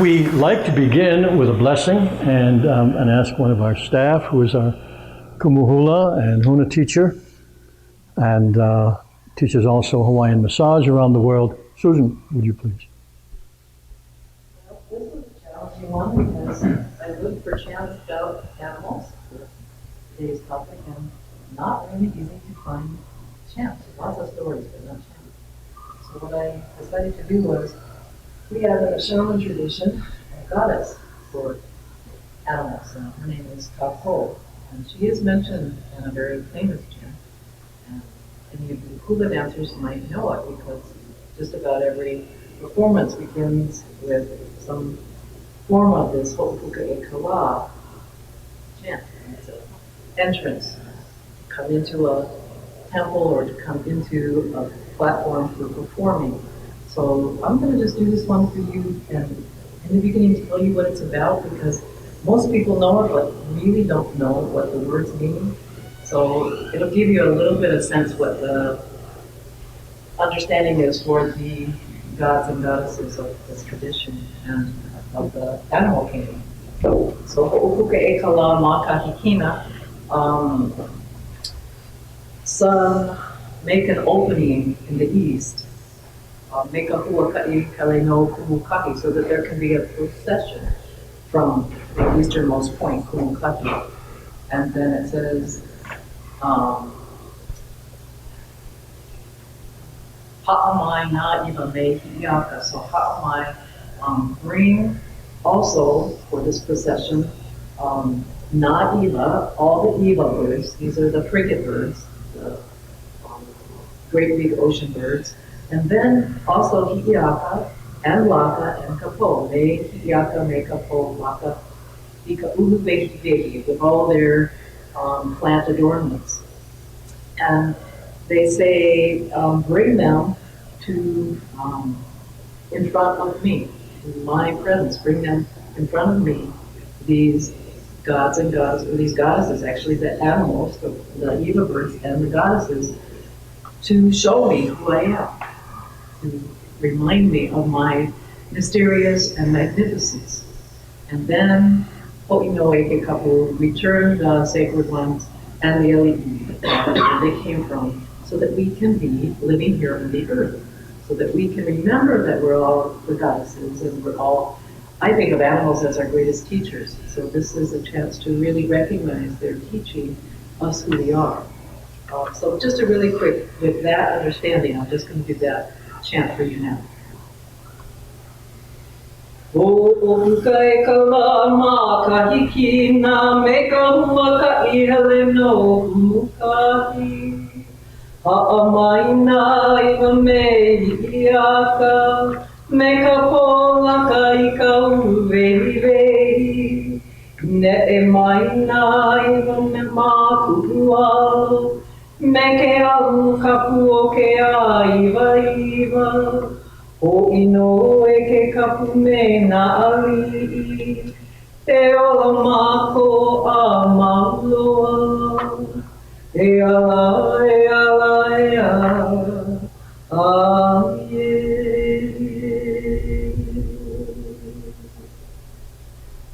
We like to begin with a blessing and ask one of our staff, who is our kumuhula and Huna teacher, and teaches also Hawaiian massage around the world. Susan, would you please? Well, this is a challenging one because I looked for chants about animals for today's topic, and not really easy to find chants. Lots of stories, but not chants. So what I decided to do was, we have in the shaman tradition a goddess for animals, and her name is Kapo, and she is mentioned in a very famous chant. And any of the hula dancers might know it because just about every performance begins with some form of this ho'opuka e kala chant. And it's an entrance to come into a temple or to come into a platform for performing. So I'm going to just do this one for you, and in the beginning tell you what it's about, because most people know it, but really don't know what the words mean. So it'll give you a little bit of sense what the understanding is for the gods and goddesses of this tradition and of the animal kingdom. So ho'opuka e kala makahikina, sun, make an opening in the east. Make a huaka'i kale no kumukahi, so that there can be a procession from the easternmost point, kumukahi. And then it says, ha'amai na iwa me hi'iaka. So ha'amai, bring also for this procession, na iwa, all the iwa birds. These are the frigate birds, the great big ocean birds. And then also hi'iaka and laka and kapo. Me hi'iaka, me kapo, laka, ika ulu vehi vehi, with all their plant adornments. And they say, bring them to in front of me, in my presence. Bring them in front of me, these gods and goddesses, or these goddesses, actually the animals, the Eva birds and the goddesses, to show me who I am, to remind me of my mysterious and magnificence. And then Ho'ino Eke Kapu returned the sacred ones and the Eli'i, where they came from, so that we can be living here on the earth, so that we can remember that we're all the goddesses, and we're all, I think of animals as our greatest teachers. So this is a chance to really recognize their teaching us who we are. So just a really quick, with that understanding, I'm just going to do that chant for you now. Ho'opuka e kala makahikina, me ka huaka'i hele no kumukahi. Ha'amaina iwa me hi'iaka, me ka polaka i ka ulu vehi vehi. Ne'e maina iwa me maku'ua, me ke alu kapu o ke aiwa iwa. Ho'ino e ke kapu me na ali'i, e ola mako a mauloa. E ala, e ala, e ala,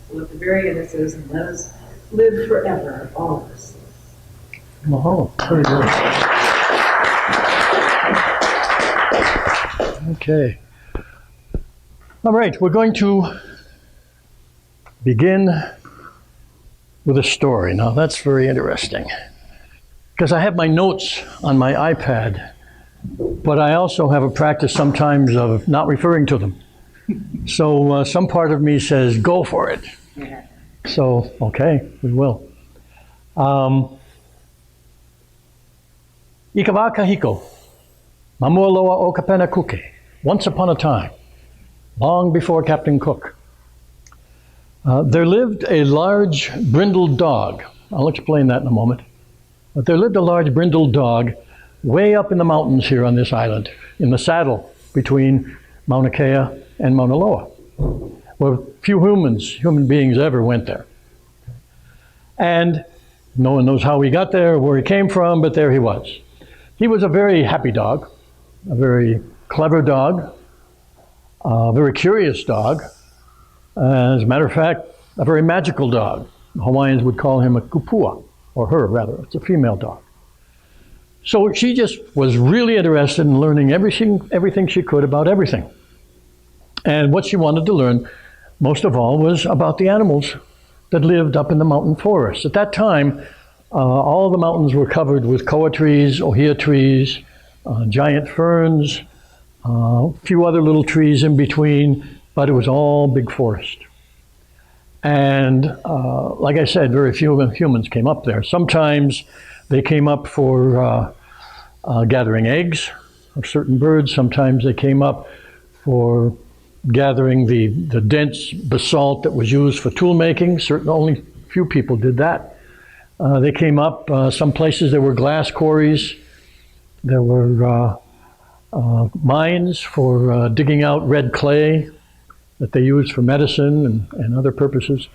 So at the very end it says, and let us live forever, all of us. Oh, very good. Okay. All right, we're going to begin with a story. Now, that's very interesting, because I have my notes on my iPad, but I also have a practice sometimes of not referring to them. So some part of me says, go for it. So, okay, we will. Ikawa kahiko, mamualoa o kapena kuke. Once upon a time, long before Captain Cook, there lived a large brindled dog. I'll explain that in a moment. But there lived a large brindled dog way up in the mountains here on this island, in the saddle between Mauna Kea and Mauna Loa, where few human beings ever went there. And no one knows how he got there, where he came from, but there he was. He was a very happy dog, a very clever dog, a very curious dog, As a matter of fact, a very magical dog. The Hawaiians would call him a kupua, or her rather. It's a female dog. So she just was really interested in learning everything she could about everything. And what she wanted to learn, most of all, was about the animals that lived up in the mountain forests. At that time, all the mountains were covered with koa trees, ohia trees, giant ferns, a few other little trees in between, but it was all big forest. And like I said, very few humans came up there. Sometimes they came up for gathering eggs of certain birds. Sometimes they came up for gathering the dense basalt that was used for tool making. Only few people did that. They came up, some places there were glass quarries. There were mines for digging out red clay that they used for medicine and other purposes.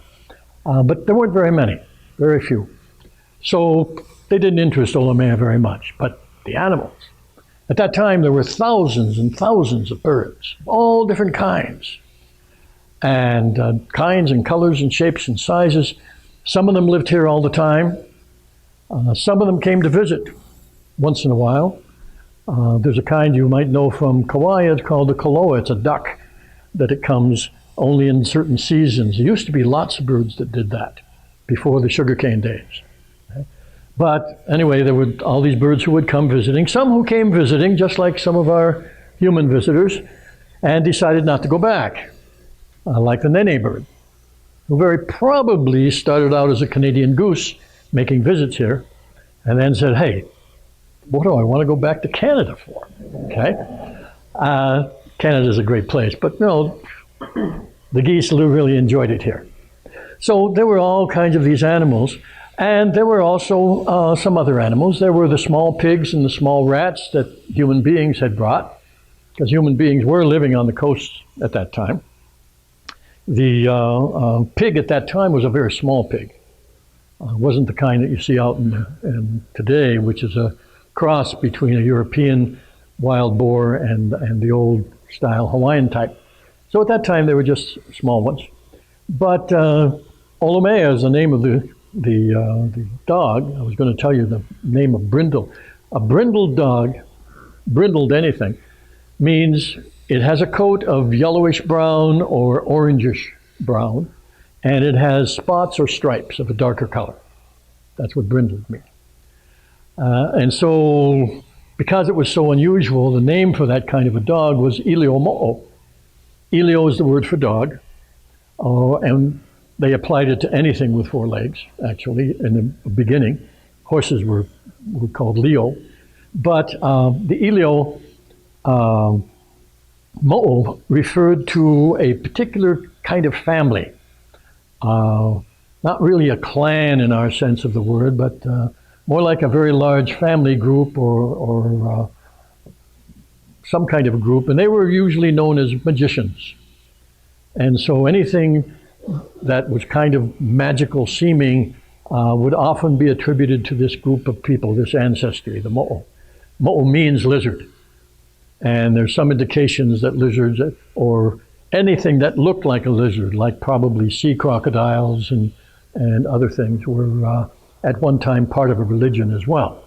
But there weren't very many, very few. So they didn't interest Olomea very much, but the animals. At that time, there were thousands and thousands of birds, all different kinds, and kinds and colors and shapes and sizes. Some of them lived here all the time. Some of them came to visit once in a while. There's a kind you might know from Kauai. It's called the koloa. It's a duck that it comes only in certain seasons. There used to be lots of birds that did that before the sugarcane days. But anyway, there were all these birds who would come visiting, some who came visiting, just like some of our human visitors, and decided not to go back, like the nene bird, who very probably started out as a Canadian goose making visits here, and then said, hey, what do I want to go back to Canada for? Okay? Canada's a great place, but no, the geese really enjoyed it here. So there were all kinds of these animals. And there were also some other animals. There were the small pigs and the small rats that human beings had brought, because human beings were living on the coast at that time. The pig at that time was a very small pig. It wasn't the kind that you see out in today, which is a cross between a European wild boar and the old style Hawaiian type. So at that time, they were just small ones. But Olomea is the name of the dog. I was going to tell you the name of brindle. A brindled dog, brindled anything, means it has a coat of yellowish brown or orangish brown, and it has spots or stripes of a darker color. That's what brindled means. And so, because it was so unusual, the name for that kind of a dog was ilio mo'o. Ilio is the word for dog, and they applied it to anything with four legs, actually, in the beginning. Horses were called Leo. But the Ilio Mo'o referred to a particular kind of family. Not really a clan in our sense of the word, but more like a very large family group or some kind of a group. And they were usually known as magicians. And so anything that was kind of magical seeming would often be attributed to this group of people, this ancestry, the Mo'o. Mo'o means lizard. And there's some indications that lizards, or anything that looked like a lizard, like probably sea crocodiles and other things, were at one time part of a religion as well.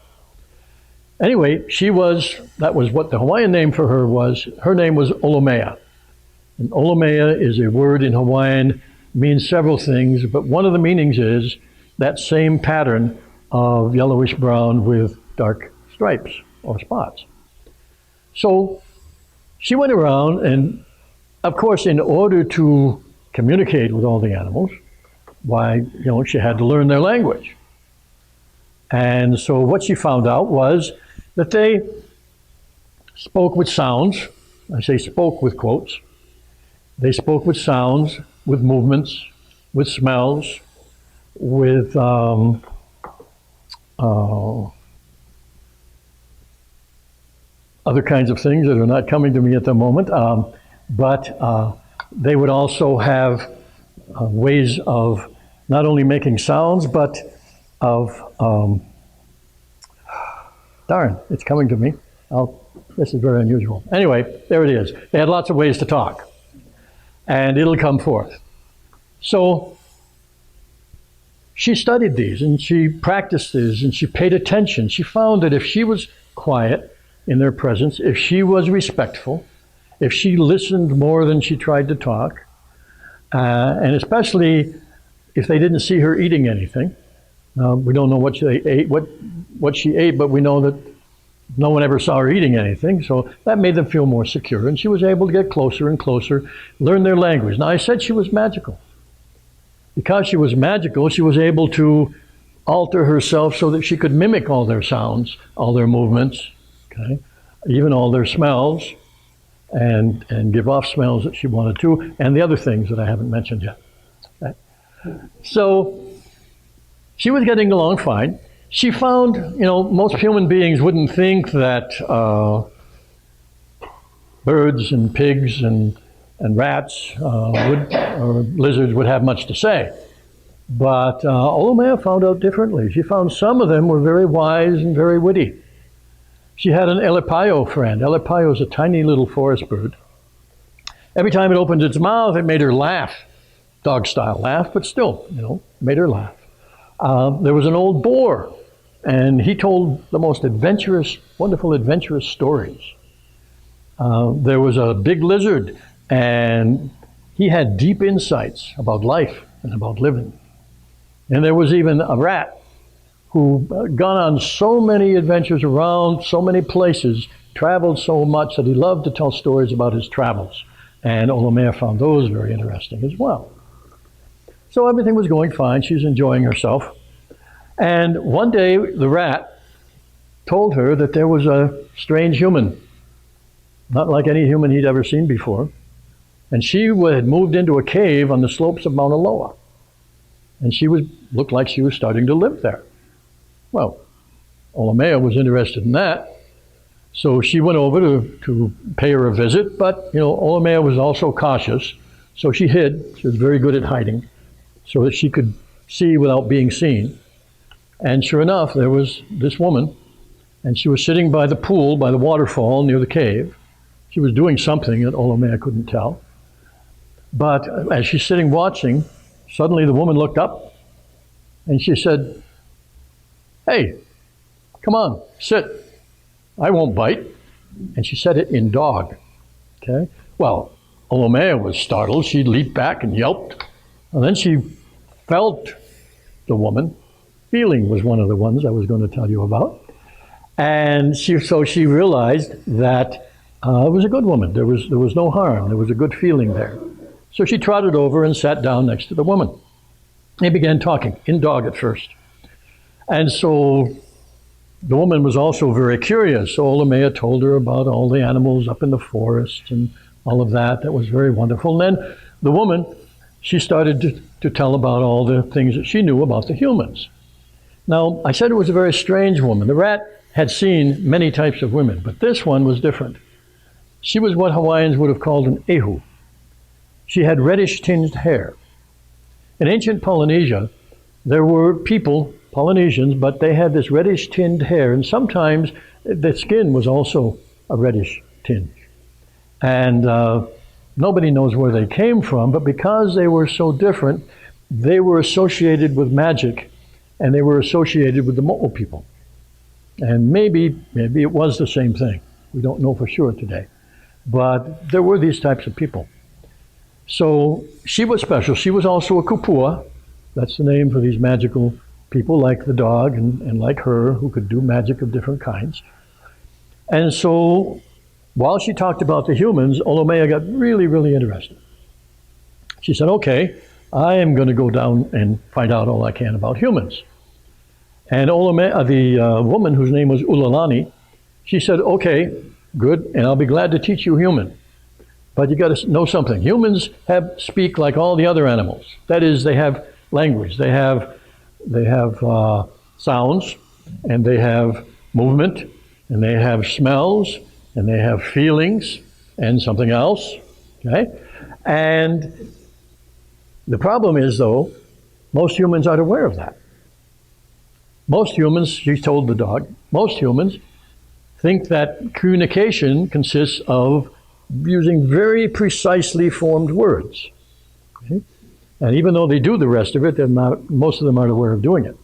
Anyway, that was what the Hawaiian name for her was. Her name was Olomea. And Olomea is a word in Hawaiian, means several things, but one of the meanings is that same pattern of yellowish brown with dark stripes or spots. So she went around, and of course, in order to communicate with all the animals, she had to learn their language. And so what she found out was that they spoke with sounds. I say spoke with quotes. They spoke with sounds, with movements, with smells, with other kinds of things that are not coming to me at the moment. But they would also have ways of not only making sounds, but of, darn, it's coming to me. This is very unusual. Anyway, there it is. They had lots of ways to talk. And it'll come forth. So she studied these and she practiced these and she paid attention. She found that if she was quiet in their presence, if she was respectful, if she listened more than she tried to talk, and especially if they didn't see her eating anything. We don't know what she ate, what she ate, but we know that no one ever saw her eating anything, so that made them feel more secure. And she was able to get closer and closer, learn their language. Now, I said she was magical. Because she was magical, she was able to alter herself so that she could mimic all their sounds, all their movements, okay, even all their smells, and give off smells that she wanted to, and the other things that I haven't mentioned yet. Okay. So she was getting along fine. She found, most human beings wouldn't think that birds and pigs and rats or lizards would have much to say. But Olomea found out differently. She found some of them were very wise and very witty. She had an elepaio friend. Elepaio is a tiny little forest bird. Every time it opened its mouth, it made her laugh. Dog-style laugh, but still, made her laugh. There was an old boar, and he told the most adventurous, wonderful adventurous stories. There was a big lizard, and he had deep insights about life and about living. And there was even a rat who had gone on so many adventures around so many places, traveled so much that he loved to tell stories about his travels. And Olomea found those very interesting as well. So everything was going fine. She was enjoying herself. And one day, the rat told her that there was a strange human, not like any human he'd ever seen before. And she had moved into a cave on the slopes of Mauna Loa. And she looked like she was starting to live there. Well, Olomea was interested in that. So she went over to pay her a visit, but, Olomea was also cautious. So she hid. She was very good at hiding, so that she could see without being seen. And sure enough, there was this woman, and she was sitting by the pool, by the waterfall near the cave. She was doing something that Olomea couldn't tell. But as she's sitting watching, suddenly the woman looked up, and she said, "Hey, come on, sit. I won't bite." And she said it in dog. Okay? Well, Olomea was startled. She leaped back and yelped. And then she felt the woman. Feeling was one of the ones I was going to tell you about. And so she realized that it was a good woman. There was no harm. There was a good feeling there. So she trotted over and sat down next to the woman. They began talking, in dog at first. And so the woman was also very curious. So Olomea told her about all the animals up in the forest and all of that. That was very wonderful. And then the woman, she started to tell about all the things that she knew about the humans. Now, I said it was a very strange woman. The rat had seen many types of women, but this one was different. She was what Hawaiians would have called an ehu. She had reddish-tinged hair. In ancient Polynesia, there were people, Polynesians, but they had this reddish-tinged hair, and sometimes the skin was also a reddish tinge. And nobody knows where they came from, but because they were so different, they were associated with magic, and they were associated with the Mo'o people. And maybe it was the same thing. We don't know for sure today. But there were these types of people. So she was special. She was also a kupua. That's the name for these magical people like the dog and like her, who could do magic of different kinds. And so while she talked about the humans, Olomea got really, really interested. She said, "Okay, I am going to go down and find out all I can about humans." And Olomea, the woman whose name was Ulalani, she said, "Okay, good, and I'll be glad to teach you human. But you got to know something. Humans speak like all the other animals. That is, they have language. They have sounds, and they have movement, and they have smells, and they have feelings, and something else. Okay? And the problem is, though, most humans aren't aware of that. Most humans," she told the dog, most humans think that communication consists of using very precisely formed words. Okay? And even though they do the rest of it, most of them aren't aware of doing it.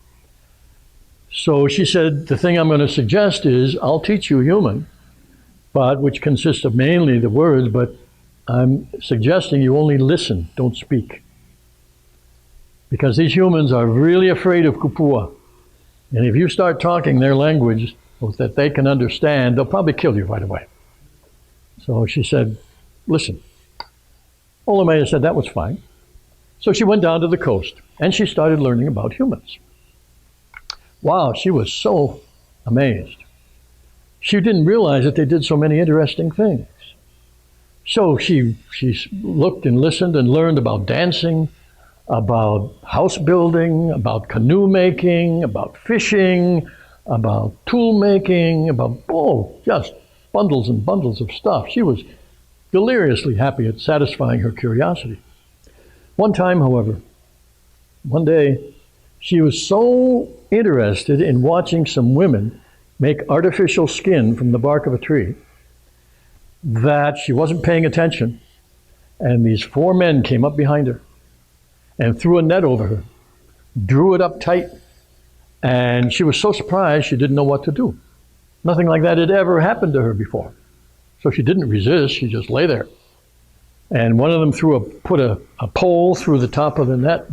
So she said, the thing I'm going to suggest is I'll teach you human, which consists of mainly the words, but I'm suggesting you only listen, don't speak. Because these humans are really afraid of kupua. And if you start talking their language that they can understand, they'll probably kill you right away. So she said, listen. Olomea said that was fine. So she went down to the coast and she started learning about humans. Wow, she was so amazed. She didn't realize that they did so many interesting things. So she looked and listened and learned about dancing, about house building, about canoe making, about fishing, about tool making, about, just bundles and bundles of stuff. She was deliriously happy at satisfying her curiosity. One time, however, one day, she was so interested in watching some women make artificial skin from the bark of a tree that she wasn't paying attention. And these 4 men came up behind her and threw a net over her, drew it up tight, and she was so surprised she didn't know what to do. Nothing like that had ever happened to her before. So she didn't resist, she just lay there. And one of them put a pole through the top of the net.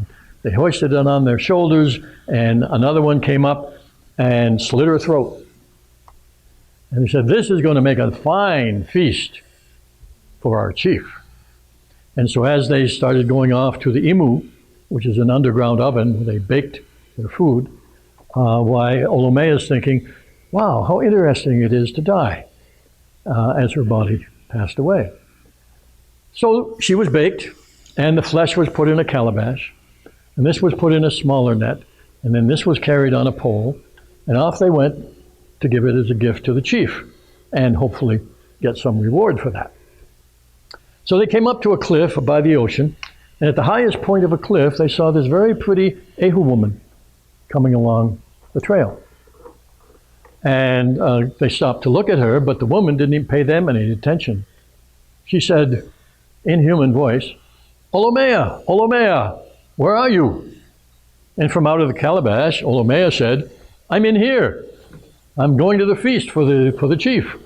They hoisted it on their shoulders, and another one came up and slit her throat. And he said, this is going to make a fine feast for our chief. And so as they started going off to the imu, which is an underground oven where they baked their food, Olomea is thinking, wow, how interesting it is to die as her body passed away. So she was baked, and the flesh was put in a calabash, and this was put in a smaller net, and then this was carried on a pole, and off they went to give it as a gift to the chief, and hopefully get some reward for that. So they came up to a cliff by the ocean, and at the highest point of a cliff, they saw this very pretty Ehu woman coming along the trail. And they stopped to look at her, but the woman didn't even pay them any attention. She said, in human voice, Olomea, Olomea, where are you? And from out of the calabash, Olomea said, I'm in here. I'm going to the feast for the chief.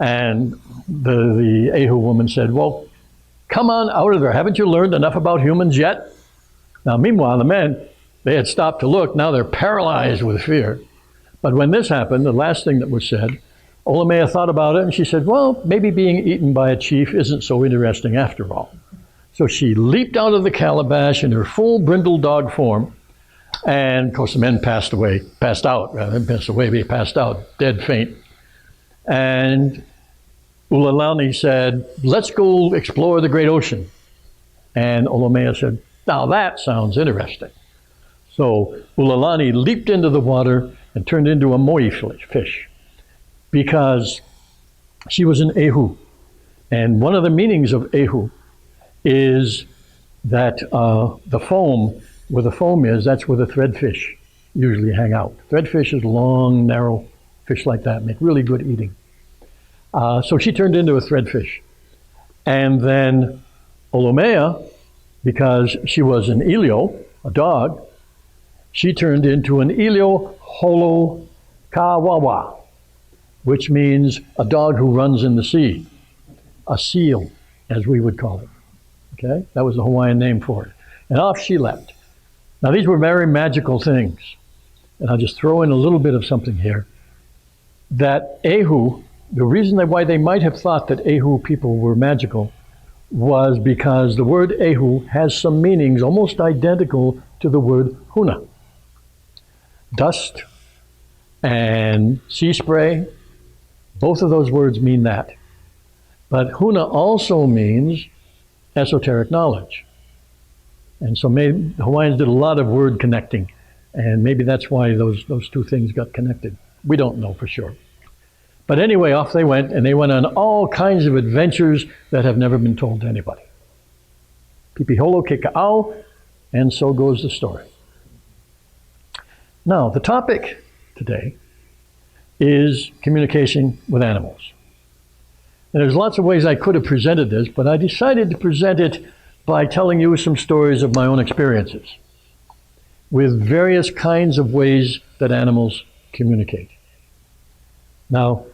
And the Ehu woman said, well, come on out of there. Haven't you learned enough about humans yet? Now, meanwhile, the men, they had stopped to look. Now they're paralyzed with fear. But when this happened, the last thing that was said, Olomea thought about it, and she said, well, maybe being eaten by a chief isn't so interesting after all. So she leaped out of the calabash in her full brindle dog form, and of course the men passed out, dead faint. And Ulalani said, let's go explore the great ocean. And Olomea said, now that sounds interesting. So Ulalani leaped into the water and turned into a moi fish because she was an Ehu. And one of the meanings of Ehu is that the foam, where the foam is, that's where the threadfish usually hang out. Threadfish is long, narrow fish like that, make really good eating. So she turned into a threadfish. And then Olomea, because she was an Ilio, a dog, she turned into an Ilio Holo Kawawa, which means a dog who runs in the sea, a seal, as we would call it. Okay, that was the Hawaiian name for it. And off she leapt. Now these were very magical things. And I'll just throw in a little bit of something here. That Ehu, the reason why they might have thought that Ehu people were magical was because the word Ehu has some meanings almost identical to the word Huna. Dust and sea spray, both of those words mean that. But Huna also means esoteric knowledge. And so the Hawaiians did a lot of word connecting, and maybe that's why those two things got connected. We don't know for sure. But anyway, off they went, and they went on all kinds of adventures that have never been told to anybody. Pipiholo ke ka'au, and so goes the story. Now, the topic today is communication with animals. And there's lots of ways I could have presented this, but I decided to present it by telling you some stories of my own experiences with various kinds of ways that animals communicate. Now,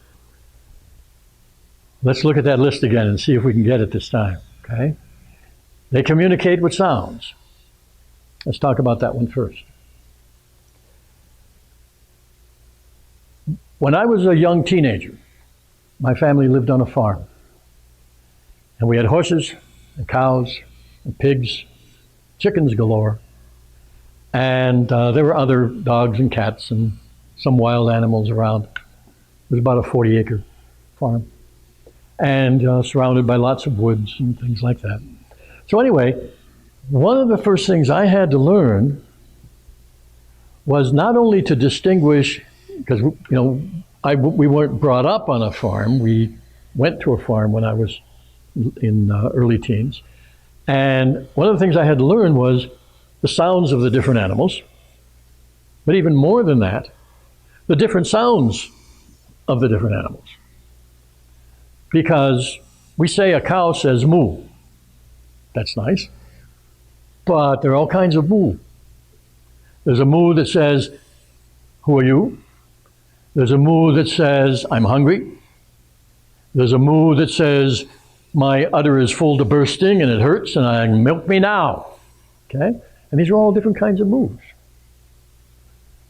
let's look at that list again and see if we can get it this time, okay? They communicate with sounds. Let's talk about that one first. When I was a young teenager, my family lived on a farm. And we had horses and cows and pigs, chickens galore. And there were other dogs and cats and some wild animals around. It was about a 40-acre farm. And surrounded by lots of woods and things like that. So anyway, one of the first things I had to learn was not only to distinguish, because we weren't brought up on a farm. We went to a farm when I was in early teens. And one of the things I had to learn was the sounds of the different animals. But even more than that, the different sounds of the different animals. Because we say a cow says moo. That's nice. But there are all kinds of moo. There's a moo that says, who are you? There's a moo that says, I'm hungry. There's a moo that says, my udder is full to bursting and it hurts and milk me now. Okay? And these are all different kinds of moos.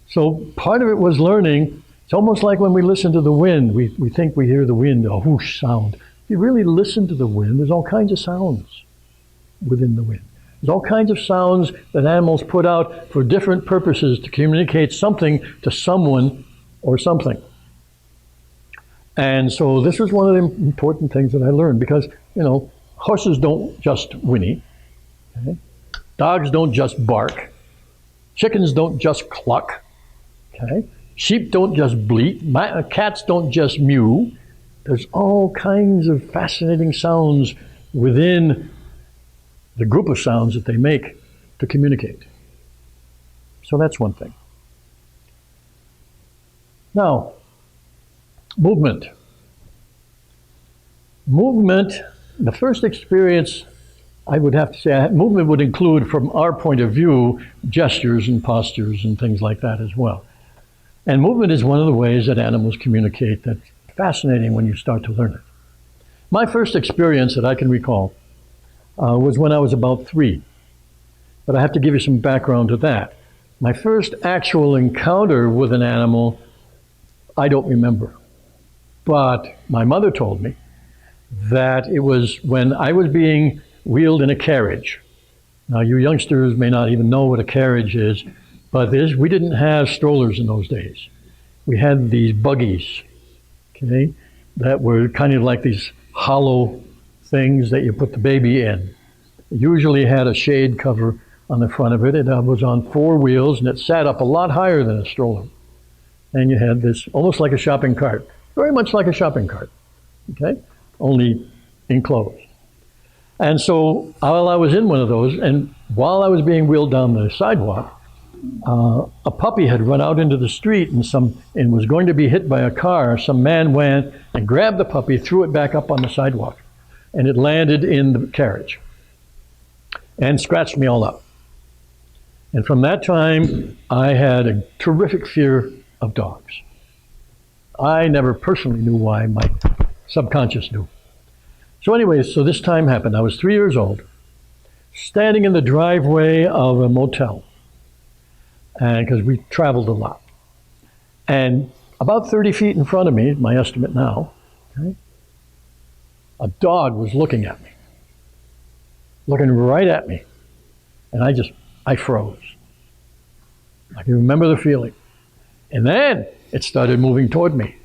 So part of it was learning. It's almost like when we listen to the wind, we think we hear the wind, a whoosh sound. If you really listen to the wind, there's all kinds of sounds within the wind. There's all kinds of sounds that animals put out for different purposes to communicate something to someone or something. And so this was one of the important things that I learned because, horses don't just whinny. Okay? Dogs don't just bark. Chickens don't just cluck. Okay? Sheep don't just bleat. Cats don't just mew. There's all kinds of fascinating sounds within the group of sounds that they make to communicate. So that's one thing. Now, movement. Movement, the first experience, I would have to say, movement would include, from our point of view, gestures and postures and things like that as well. And movement is one of the ways that animals communicate that's fascinating when you start to learn it. My first experience that I can recall was when I was about 3. But I have to give you some background to that. My first actual encounter with an animal, I don't remember. But my mother told me that it was when I was being wheeled in a carriage. Now, you youngsters may not even know what a carriage is, but we didn't have strollers in those days. We had these buggies, okay, that were kind of like these hollow things that you put the baby in. It usually had a shade cover on the front of it. It was on 4 wheels, and it sat up a lot higher than a stroller. And you had this almost like a shopping cart, very much like a shopping cart, okay, only enclosed. And so while I was in one of those, and while I was being wheeled down the sidewalk, a puppy had run out into the street and was going to be hit by a car. Some man went and grabbed the puppy, threw it back up on the sidewalk, and it landed in the carriage and scratched me all up. And from that time, I had a terrific fear of dogs. I never personally knew why. My subconscious knew. So anyway, so this time happened. I was 3 years old, standing in the driveway of a motel, and because we traveled a lot. And about 30 feet in front of me, my estimate now, okay, a dog was looking at me, looking right at me. And I froze. I can remember the feeling. And then it started moving toward me.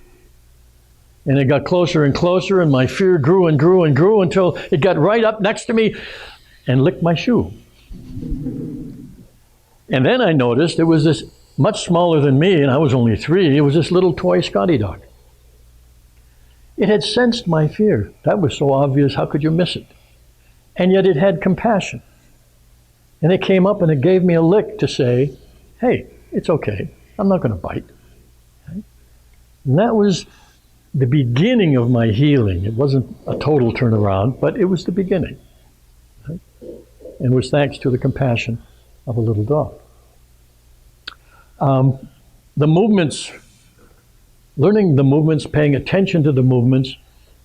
And it got closer and closer, and my fear grew and grew and grew until it got right up next to me and licked my shoe. And then I noticed it was this much smaller than me, and I was only 3. It was this little toy Scotty dog. It had sensed my fear. That was so obvious, how could you miss it? And yet it had compassion. And it came up and it gave me a lick to say, hey, it's okay. I'm not going to bite. Okay? And that was the beginning of my healing. It wasn't a total turnaround, but it was the beginning. Okay? and was thanks to the compassion of a little dog. The movements, learning the movements, paying attention to the movements,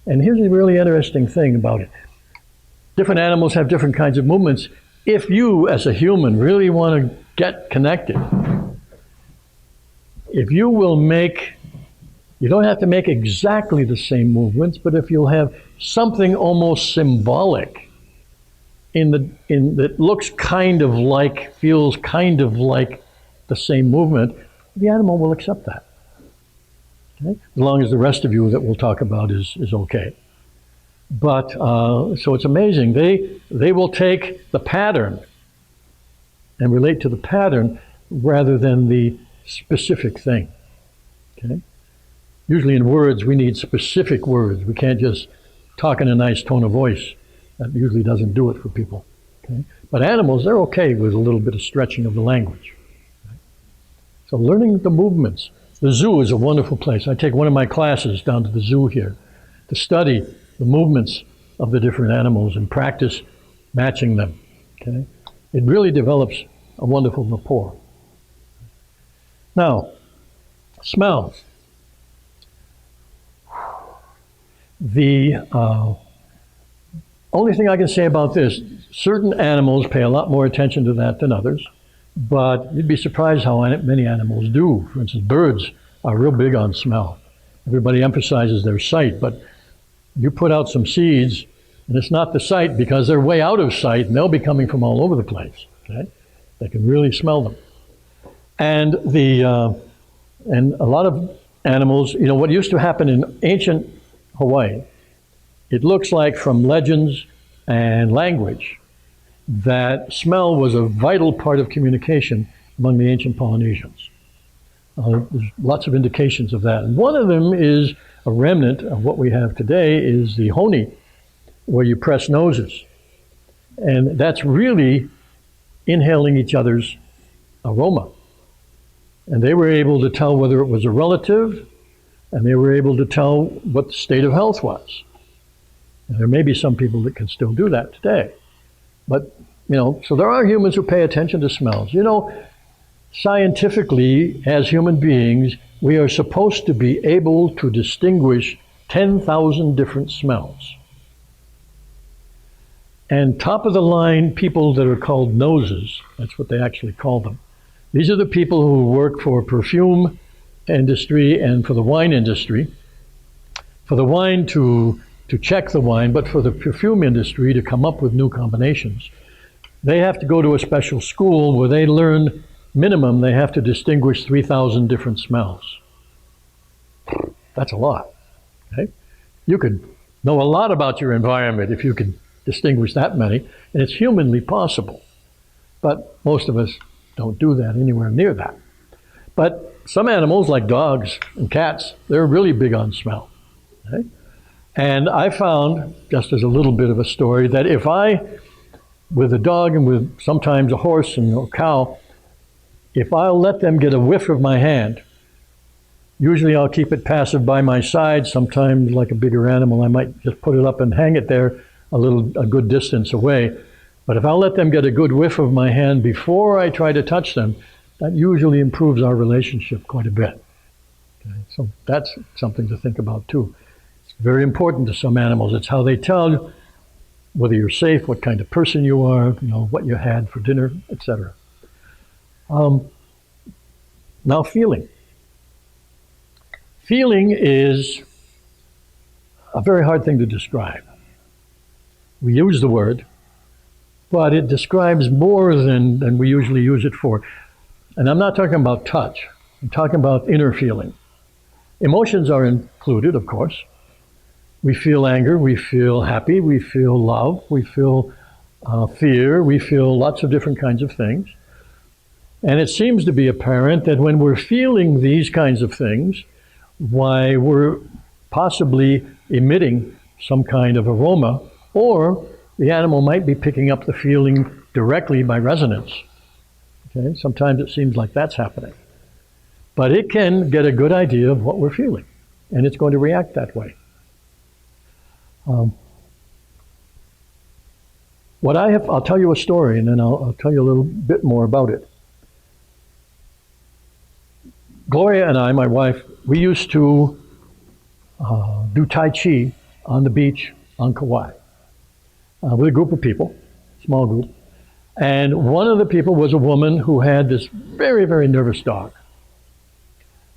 and here's a really interesting thing about it. Different animals have different kinds of movements. If you, as a human, really want to get connected, if you will make, you don't have to make exactly the same movements, but if you'll have something almost symbolic that looks kind of like, feels kind of like the same movement, the animal will accept that. Okay? As long as the rest of you that we'll talk about is okay. But, so it's amazing. They will take the pattern and relate to the pattern rather than the specific thing. Okay? Usually in words, we need specific words. We can't just talk in a nice tone of voice. That usually doesn't do it for people. Okay? But animals, they're okay with a little bit of stretching of the language. Okay? So learning the movements. The zoo is a wonderful place. I take one of my classes down to the zoo here to study the movements of the different animals and practice matching them. Okay? It really develops a wonderful rapport. Now, smells. The only thing I can say about this, certain animals pay a lot more attention to that than others, but you'd be surprised how many animals do. For instance, birds are real big on smell. Everybody emphasizes their sight, but you put out some seeds, and it's not the sight because they're way out of sight, and they'll be coming from all over the place. Okay? They can really smell them. And and a lot of animals, you know, what used to happen in ancient Hawaii, it looks like from legends and language that smell was a vital part of communication among the ancient Polynesians. There's lots of indications of that. And one of them is a remnant of what we have today is the honi, where you press noses. And that's really inhaling each other's aroma. And they were able to tell whether it was a relative, and they were able to tell what the state of health was. And there may be some people that can still do that today. But, you know, so there are humans who pay attention to smells. You know, scientifically, as human beings, we are supposed to be able to distinguish 10,000 different smells. And top of the line people that are called noses, that's what they actually call them. These are the people who work for perfume industry and for the wine industry. For the wine to check the wine, but for the perfume industry to come up with new combinations. They have to go to a special school where they learn minimum, they have to distinguish 3,000 different smells. That's a lot. Okay? You could know a lot about your environment if you could distinguish that many, and it's humanly possible. But most of us don't do that anywhere near that. But some animals, like dogs and cats, they're really big on smell. Okay? And I found, just as a little bit of a story, that if I, with a dog and with sometimes a horse and a cow, if I'll let them get a whiff of my hand, usually I'll keep it passive by my side. Sometimes, like a bigger animal, I might just put it up and hang it there a good distance away. But if I'll let them get a good whiff of my hand before I try to touch them, that usually improves our relationship quite a bit. Okay? So that's something to think about too. It's very important to some animals. It's how they tell whether you're safe, what kind of person you are, you know, what you had for dinner, etc. Now feeling. Feeling is a very hard thing to describe. We use the word, but it describes more than we usually use it for. And I'm not talking about touch. I'm talking about inner feeling. Emotions are included, of course. We feel anger, we feel happy, we feel love, we feel fear, we feel lots of different kinds of things. And it seems to be apparent that when we're feeling these kinds of things, why we're possibly emitting some kind of aroma, or the animal might be picking up the feeling directly by resonance. Okay? Sometimes it seems like that's happening. But it can get a good idea of what we're feeling, and it's going to react that way. I'll tell you a story, and then I'll tell you a little bit more about it. Gloria and I, my wife, we used to do Tai Chi on the beach on Kauai with a group of people, small group. And one of the people was a woman who had this very, very nervous dog.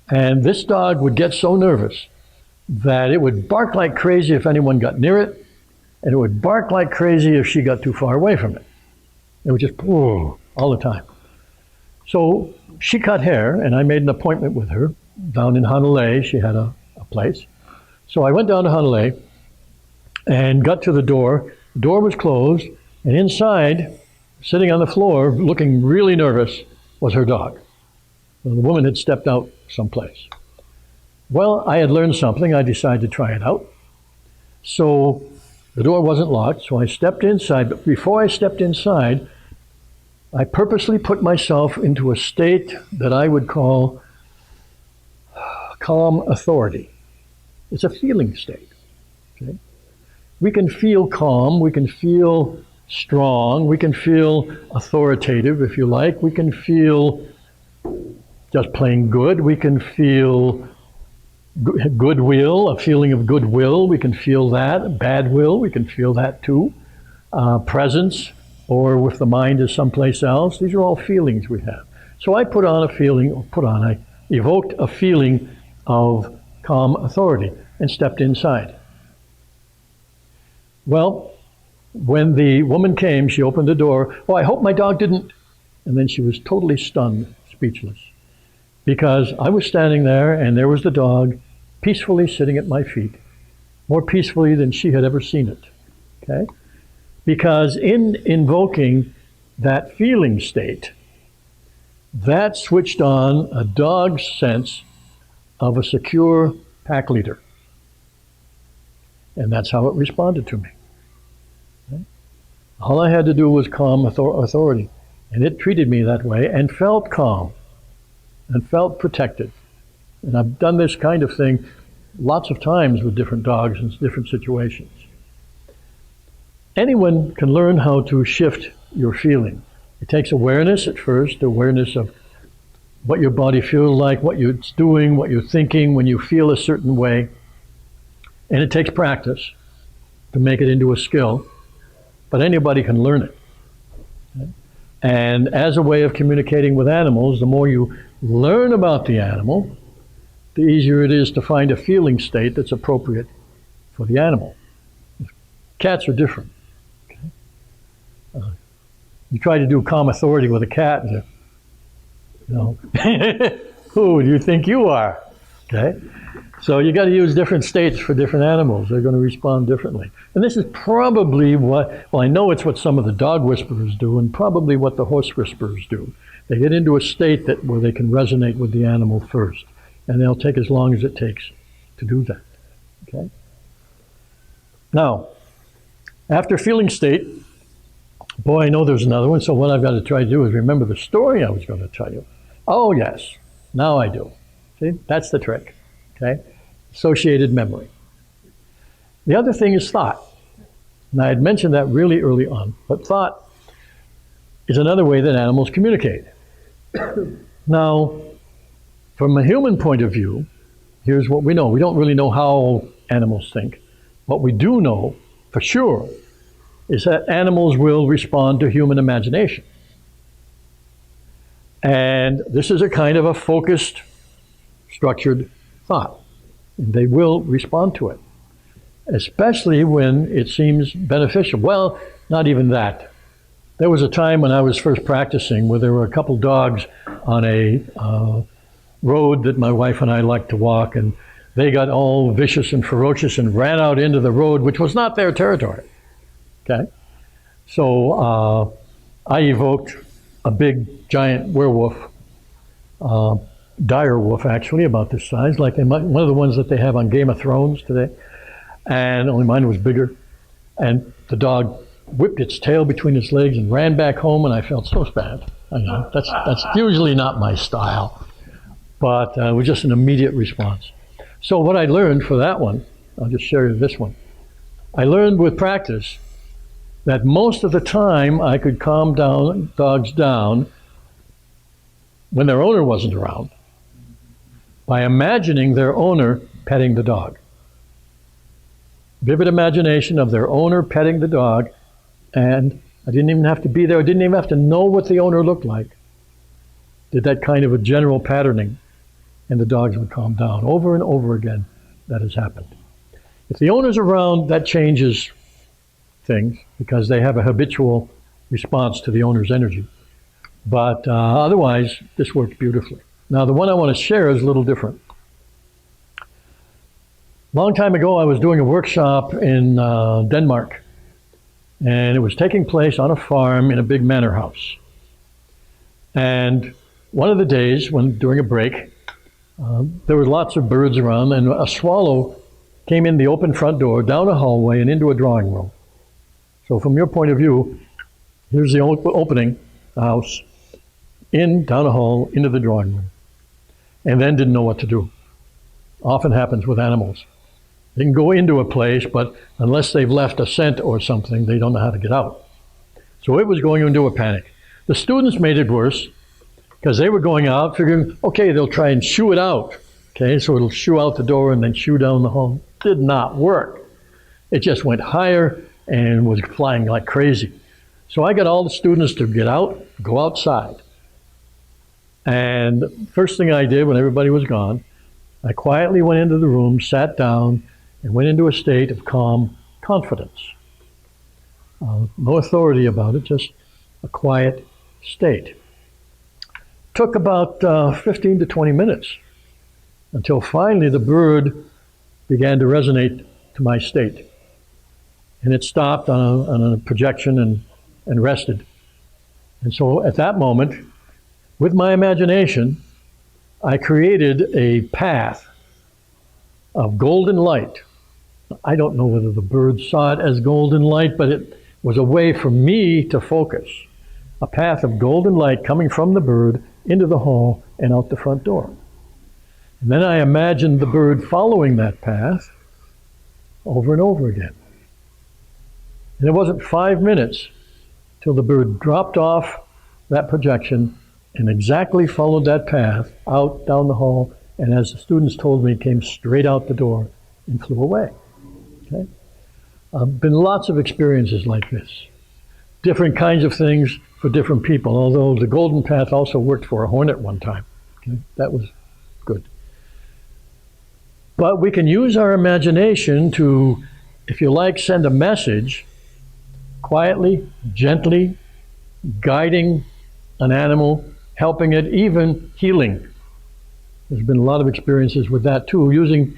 And this dog would get so nervous that it would bark like crazy if anyone got near it, and it would bark like crazy if she got too far away from it. It would just all the time. So she cut hair, and I made an appointment with her down in Honolulu. She had a place. So I went down to Honolulu and got to the door. The door was closed, and inside, sitting on the floor, looking really nervous, was her dog. Well, the woman had stepped out someplace. Well, I had learned something. I decided to try it out. So the door wasn't locked, so I stepped inside. But before I stepped inside, I purposely put myself into a state that I would call calm authority. It's a feeling state. Okay? We can feel calm, we can feel strong, we can feel authoritative, if you like. We can feel just plain good. We can feel goodwill, a feeling of goodwill. We can feel that. Bad will, we can feel that too. Presence, or if the mind is someplace else. These are all feelings we have. So I I evoked a feeling of calm authority and stepped inside. Well, when the woman came, she opened the door. Oh, I hope my dog didn't. And then she was totally stunned, speechless, because I was standing there and there was the dog peacefully sitting at my feet, more peacefully than she had ever seen it. Okay? Because in invoking that feeling state, that switched on a dog's sense of a secure pack leader. And that's how it responded to me. Okay? All I had to do was calm authority. And it treated me that way and felt calm and felt protected. And I've done this kind of thing lots of times with different dogs in different situations. Anyone can learn how to shift your feeling. It takes awareness at first, awareness of what your body feels like, what it's doing, what you're thinking when you feel a certain way. And it takes practice to make it into a skill, but anybody can learn it. Okay? And as a way of communicating with animals, the more you learn about the animal, the easier it is to find a feeling state that's appropriate for the animal. Cats are different. You try to do calm authority with a cat, and who do you think you are? Okay? So you got to use different states for different animals. They're going to respond differently. And this is probably I know it's what some of the dog whisperers do, and probably what the horse whisperers do. They get into a state where they can resonate with the animal first, and they'll take as long as it takes to do that. Okay? Now, after feeling state, boy, I know there's another one, so what I've got to try to do is remember the story I was going to tell you. Oh, yes, now I do. See, that's the trick, okay? Associated memory. The other thing is thought. And I had mentioned that really early on, but thought is another way that animals communicate. Now, from a human point of view, here's what we know. We don't really know how animals think. What we do know, for sure, is that animals will respond to human imagination. And this is a kind of a focused, structured thought. And they will respond to it, especially when it seems beneficial. Well, not even that. There was a time when I was first practicing where there were a couple dogs on a road that my wife and I liked to walk, and they got all vicious and ferocious and ran out into the road, which was not their territory. Okay? So I evoked a big, giant werewolf, dire wolf actually, about this size, like one of the ones that they have on Game of Thrones today, and only mine was bigger. And the dog whipped its tail between its legs and ran back home, and I felt so bad. I know, that's usually not my style, but it was just an immediate response. So what I learned for that one, I'll just share you this one. I learned with practice that most of the time I could calm dogs down when their owner wasn't around by imagining their owner petting the dog. Vivid imagination of their owner petting the dog, and I didn't even have to be there. I didn't even have to know what the owner looked like. Did that kind of a general patterning, and the dogs would calm down. Over and over again, that has happened. If the owner's around, that changes things because they have a habitual response to the owner's energy. But otherwise, this works beautifully. Now, the one I want to share is a little different. Long time ago, I was doing a workshop in Denmark, and it was taking place on a farm in a big manor house. And one of the days, during a break, there were lots of birds around, and a swallow came in the open front door, down a hallway, and into a drawing room. So from your point of view, here's the opening, the house, down a hall, into the drawing room. And then didn't know what to do. Often happens with animals. They can go into a place, but unless they've left a scent or something, they don't know how to get out. So it was going into a panic. The students made it worse because they were going out figuring, okay, they'll try and shoo it out. Okay, so it'll shoo out the door and then shoo down the hall. Did not work. It just went higher and was flying like crazy. So I got all the students to get out, go outside. And first thing I did when everybody was gone, I quietly went into the room, sat down, and went into a state of calm confidence. No authority about it, just a quiet state. Took about 15 to 20 minutes until finally the bird began to resonate to my state. And it stopped on a projection and rested. And so at that moment, with my imagination, I created a path of golden light. I don't know whether the bird saw it as golden light, but it was a way for me to focus. A path of golden light coming from the bird into the hall and out the front door. And then I imagined the bird following that path over and over again. And it wasn't 5 minutes till the bird dropped off that projection and exactly followed that path out down the hall, and as the students told me, came straight out the door and flew away. Okay? Been lots of experiences like this. Different kinds of things for different people, although the golden path also worked for a hornet one time. Okay? That was good. But we can use our imagination to, if you like, send a message quietly, gently, guiding an animal, helping it, even healing. There's been a lot of experiences with that too, using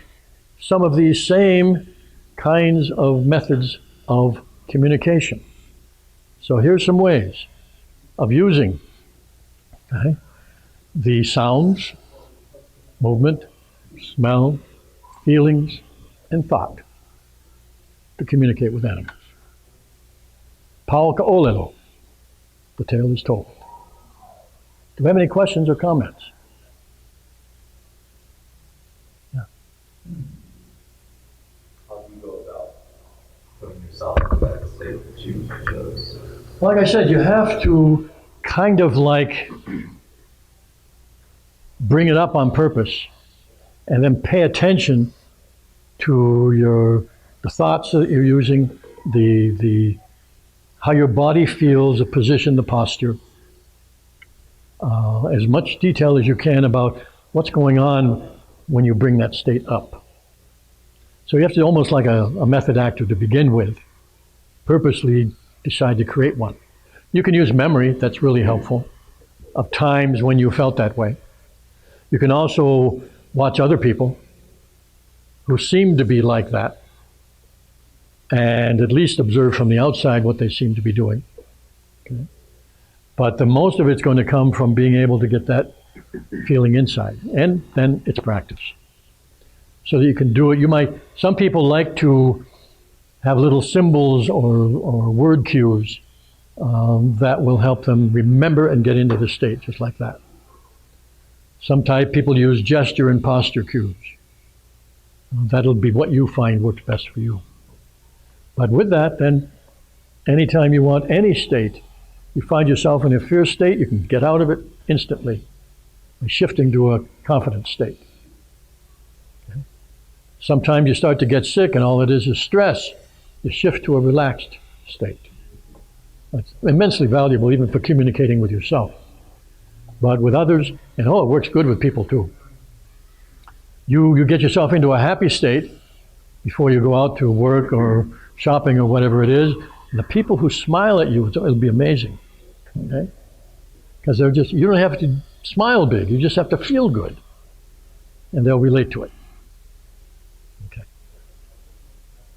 some of these same kinds of methods of communication. So here's some ways of using the sounds, movement, smell, feelings, and thought to communicate with animals. Pau ka'olelo, the tale is told. Do we have any questions or comments? Yeah. How do you go about putting yourself in that state that you chose? Like I said, you have to kind of like bring it up on purpose and then pay attention to the thoughts that you're using, the how your body feels, the position, the posture. As much detail as you can about what's going on when you bring that state up. So you have to almost like a method actor to begin with, purposely decide to create one. You can use memory, that's really helpful, of times when you felt that way. You can also watch other people who seem to be like that and at least observe from the outside what they seem to be doing. Okay? But the most of it's going to come from being able to get that feeling inside. And then it's practice. So that you can do it. Some people like to have little symbols or word cues that will help them remember and get into the state, just like that. Sometimes people use gesture and posture cues. That'll be what you find works best for you. But with that, then Anytime you want any state, you find yourself in a fear state, you can get out of it instantly by shifting to a confident state. Okay? Sometimes you start to get sick and all it is stress. You shift to a relaxed state. That's immensely valuable even for communicating with yourself. But with others, and it works good with people too. You get yourself into a happy state before you go out to work or shopping or whatever it is. And the people who smile at you, it'll be amazing. Okay? Because you don't have to smile big, you just have to feel good. And they'll relate to it. Okay.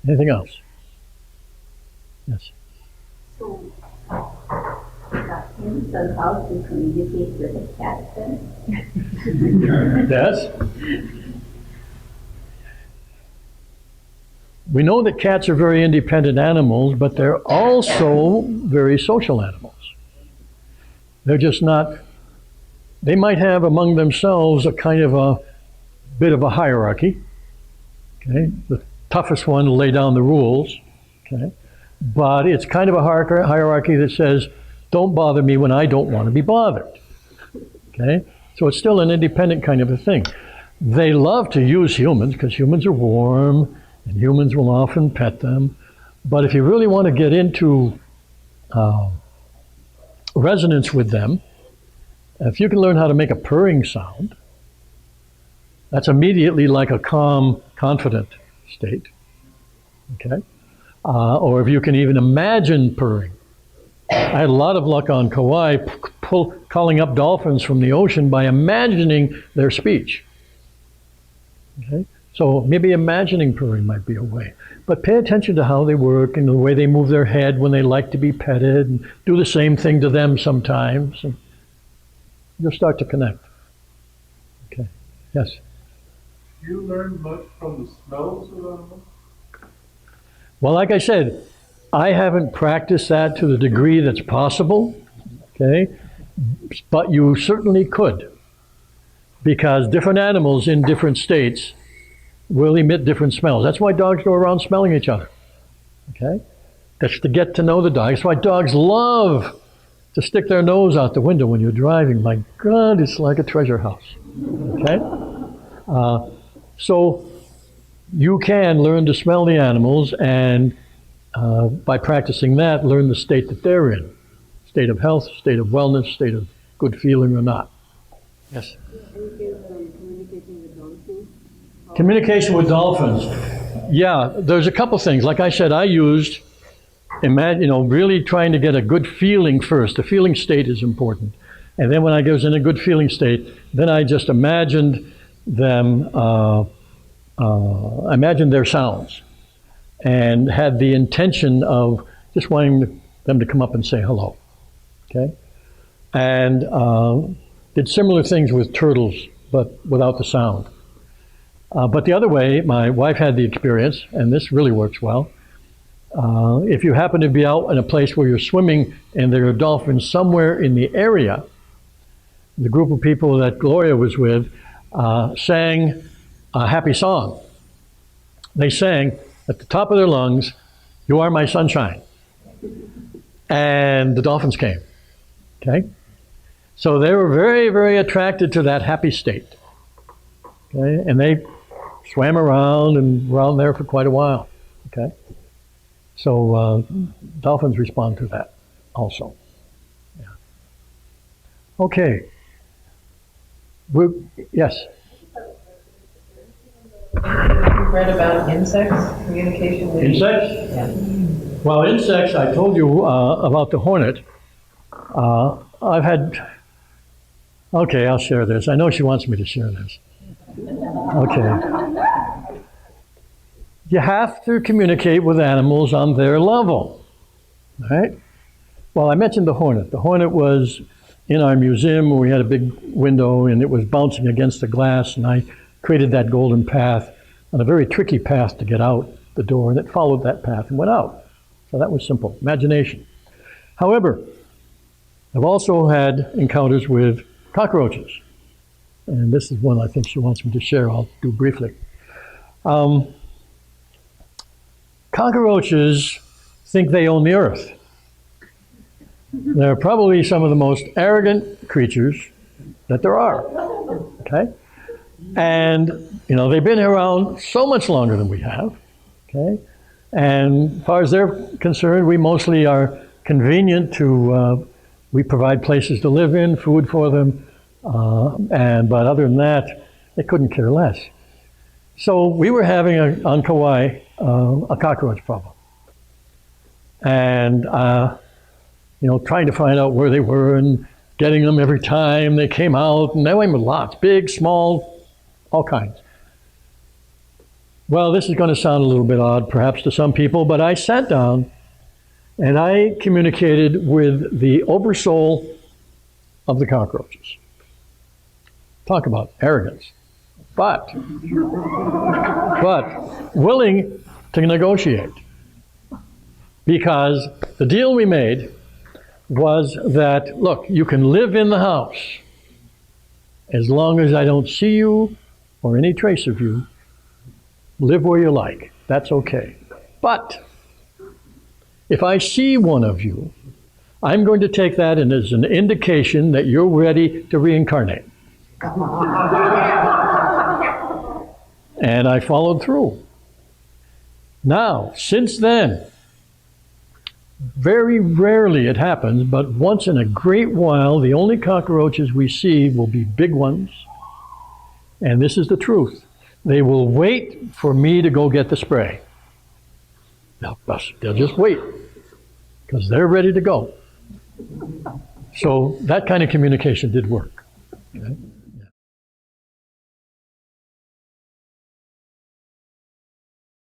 Anything else? Yes. So, so how to communicate with the cat then? Yes? We know that cats are very independent animals, but they're also very social animals. They're just not, they might have among themselves a kind of a bit of a hierarchy. Okay? The toughest one to lay down the rules. Okay? But it's kind of a hierarchy that says, don't bother me when I don't want to be bothered. Okay? So it's still an independent kind of a thing. They love to use humans because humans are warm and humans will often pet them. But if you really want to get into resonance with them, if you can learn how to make a purring sound, that's immediately like a calm, confident state. Okay? Or if you can even imagine purring. I had a lot of luck on Kauai calling up dolphins from the ocean by imagining their speech. Okay? So maybe imagining purring might be a way. But pay attention to how they work and the way they move their head when they like to be petted, and do the same thing to them sometimes. And you'll start to connect. Okay. Yes? Do you learn much from the smells of animals? Well, like I said, I haven't practiced that to the degree that's possible, okay? But you certainly could, because different animals in different states will emit different smells. That's why dogs go around smelling each other, okay? That's to get to know the dog. That's why dogs love to stick their nose out the window when you're driving. My God, it's like a treasure house, okay? So you can learn to smell the animals, and by practicing that, learn the state that they're in. State of health, state of wellness, state of good feeling or not. Yes? Communication with dolphins. Yeah, there's a couple things. Like I said, I used, really trying to get a good feeling first. The feeling state is important. And then when I was in a good feeling state, then I just imagined them, imagined their sounds, and had the intention of just wanting them to come up and say hello. Okay? And did similar things with turtles, but without the sound. But the other way, my wife had the experience, and this really works well. If you happen to be out in a place where you're swimming and there are dolphins somewhere in the area, the group of people that Gloria was with sang a happy song. They sang at the top of their lungs, "You are my sunshine." And the dolphins came. Okay? So they were very, very attracted to that happy state. Okay? And they swam around and were out there for quite a while. Okay? So dolphins respond to that also. Yeah. Okay. Yes? You read about insects, communication with Insects? Yeah. Well, insects, I told you about the hornet. I've had, okay, I'll share this. I know she wants me to share this. Okay. You have to communicate with animals on their level, right? Well, I mentioned the hornet. The hornet was in our museum where we had a big window and it was bouncing against the glass, and I created that golden path on a very tricky path to get out the door, and it followed that path and went out. So that was simple, imagination. However, I've also had encounters with cockroaches. And this is one I think she wants me to share. I'll do briefly. Cockroaches think they own the earth. They're probably some of the most arrogant creatures that there are, okay? And, you know, they've been around so much longer than we have, okay? And as far as they're concerned, we mostly are convenient to, we provide places to live in, food for them, but other than that, they couldn't care less. So we were having on Kauai a cockroach problem. And, you know, trying to find out where they were and getting them every time they came out, and they went with lots, big, small, all kinds. Well, this is going to sound a little bit odd perhaps to some people, but I sat down and I communicated with the oversoul of the cockroaches. Talk about arrogance. But willing to negotiate. Because the deal we made was that, look, you can live in the house as long as I don't see you or any trace of you. Live where you like. That's okay. But if I see one of you, I'm going to take that as an indication that you're ready to reincarnate. And I followed through. Now, since then, very rarely it happens, but once in a great while, the only cockroaches we see will be big ones. And this is the truth. They will wait for me to go get the spray. They'll just wait, because they're ready to go. So that kind of communication did work. Okay?